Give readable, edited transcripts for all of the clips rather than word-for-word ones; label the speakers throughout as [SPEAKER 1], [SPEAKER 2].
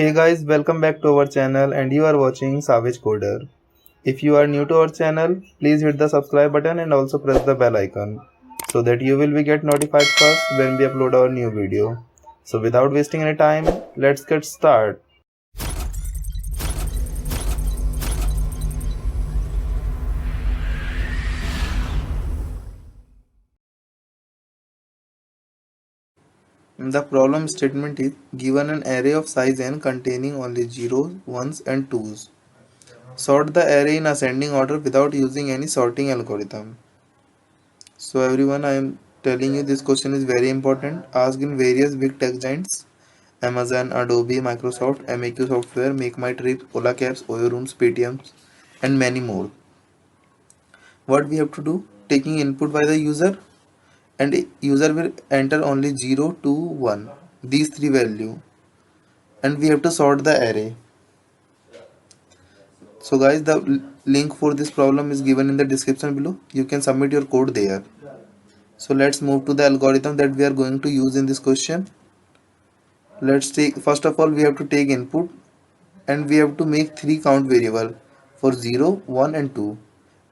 [SPEAKER 1] Hey guys, welcome back to our channel and you are watching Savage Coder. If you are new to our channel, please hit the subscribe button and also press the bell icon so that you will be get notified first when we upload our new video. So without wasting any time, let's get started. The problem statement is given an array of size n containing only zeros, ones and twos. Sort the array in ascending order without using any sorting algorithm. So everyone, I am telling you this question is very important. Asked in various big tech giants: Amazon, Adobe, Microsoft, MAQ Software, Make My Trip, Ola Cabs, Oyo Rooms, Paytms, and many more. What we have to do? Taking input by the user, and user will enter only 0, 2, 1. These three value, and we have to sort the array. So guys, the link for this problem is given in the description below. You can submit your code there. So let's move to the algorithm that we are going to use in this question. Let's take, first of all we have to take input and we have to make three count variable for 0, 1 and 2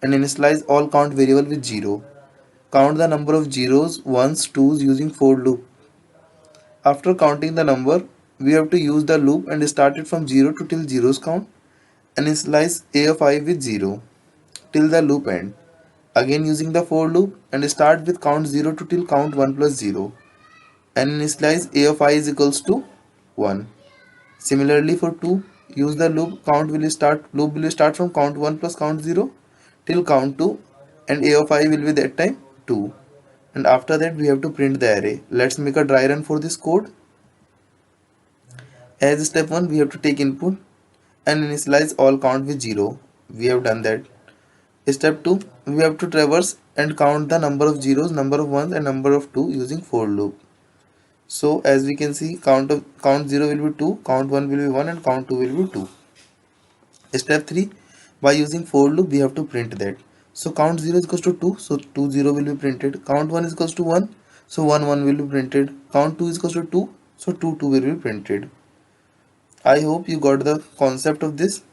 [SPEAKER 1] and initialize all count variable with 0. Count the number of zeros, ones, twos using for loop. After counting the number, we have to use the loop and start it from 0 to till zeros count and initialize a of I with 0 till the loop end. Again using the for loop and start with count 0 to till count 1 plus 0 and initialize a of I is equals to 1. Similarly for 2, use the loop loop will start from count 1 plus count 0 till count 2 and a of I will be that time 2. And after that we have to print the array. Let's make a dry run for this code. As step 1 we have to take input and initialize all count with 0. We have done that. Step 2 we have to traverse and count the number of zeros, number of ones and number of 2 using for loop. So as we can see, count 0 will be 2, count 1 will be 1 and count 2 will be 2. Step 3, by using for loop we have to print that. So count 0 is equals to 2, so 2 0 will be printed. Count 1 is equals to 1, so 1 1 will be printed. Count 2 is equals to 2, so 2 2 will be printed. I hope you got the concept of this.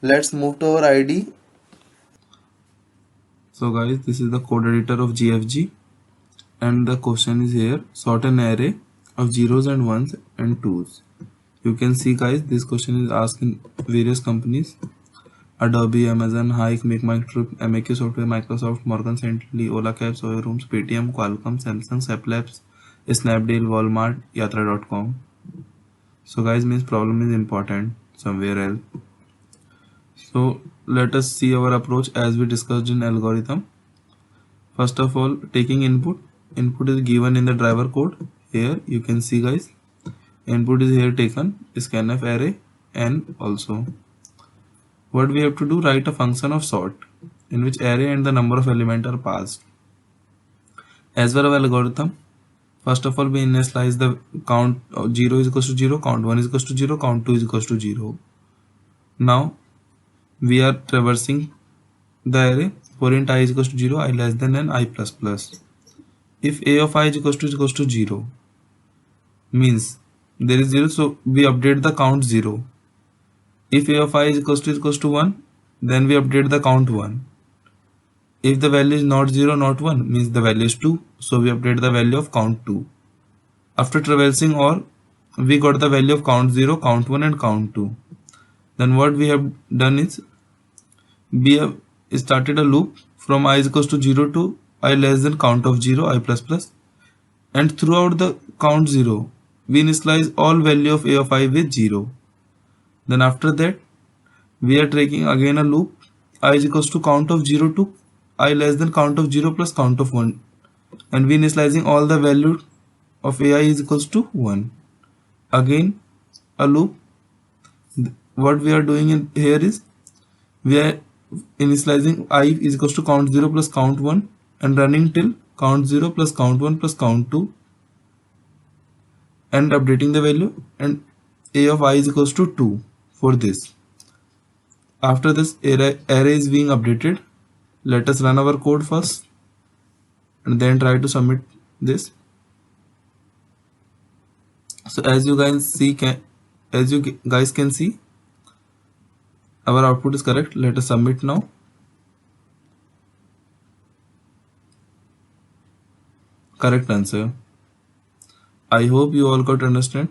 [SPEAKER 1] Let's move to our ID. So guys, this is the code editor of GFG and the question is here: sort an array of zeros and ones and twos. You can see guys, this question is asked in various companies: Adobe, Amazon, Hike, Make My Trip, MAQ Software, Microsoft, Morgan Stanley, Ola Cabs, Oyo Rooms, Paytm, Qualcomm, Samsung, Saplabs, Snapdeal, Walmart, Yatra.com. So guys, means problem is important somewhere else. So let us see our approach as we discussed in algorithm. First of all, taking input is given in the driver code. Here you can see guys, input is here taken, scanf array and also what we have to do, write a function of sort in which array and the number of element are passed. As per our algorithm, first of all we initialize the count 0 is equals to 0, count 1 is equals to 0, count 2 is equals to 0. Now we are traversing the array for int I is equals to 0, I less than n, I plus plus. If a of I is equals to 0 means there is 0, so we update the count 0. If a of I is equals to 1, then we update the count 1. If the value is not 0, not 1, means the value is 2, so we update the value of count 2. After traversing all, we got the value of count 0, count 1 and count 2. Then what we have done is, we have started a loop from I is equals to 0 to I less than count of 0, I plus plus, and throughout the count 0, we initialize all value of a of I with 0. Then after that, we are taking again a loop, I is equals to count of 0 to I less than count of 0 plus count of 1, and we initializing all the value of ai is equals to 1. Again a loop. What we are doing in here is, we are initializing I is equals to count 0 plus count 1 and running till count 0 plus count 1 plus count 2 and updating the value, and a of I is equals to 2 for this. After this array is being updated, let us run our code first and then try to submit this. So as you guys see, As you guys can see, our output is correct. Let us submit now. Correct answer. I hope you all got understand.